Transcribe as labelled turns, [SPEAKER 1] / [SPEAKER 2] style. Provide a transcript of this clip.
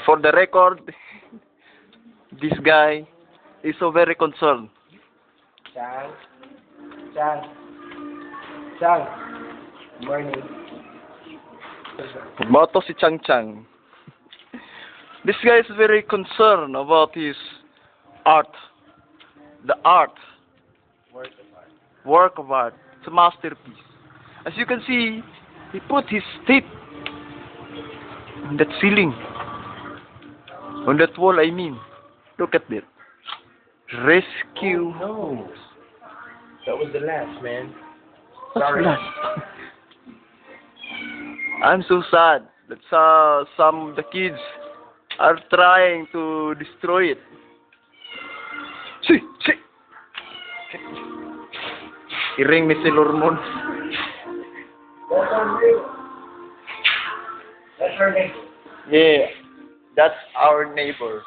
[SPEAKER 1] For the record, this guy is so very concerned.
[SPEAKER 2] Chang. Chang. Chang. Morning.
[SPEAKER 1] Moto si Chang Chang. This guy is very concerned about his art. The art.
[SPEAKER 2] Work of art.
[SPEAKER 1] Work of art. It's a masterpiece. As you can see, he put his teeth on that ceiling. On that wall, I mean. Look at that. Rescue.
[SPEAKER 2] No. That was the last, man.
[SPEAKER 1] What's
[SPEAKER 2] Sorry.
[SPEAKER 1] that? I'm so sad that some of the kids are trying to destroy it. See. Iring ni si Lormon.
[SPEAKER 2] That's our neighbor. That's our neighbor.
[SPEAKER 1] Yeah, that's our neighbor.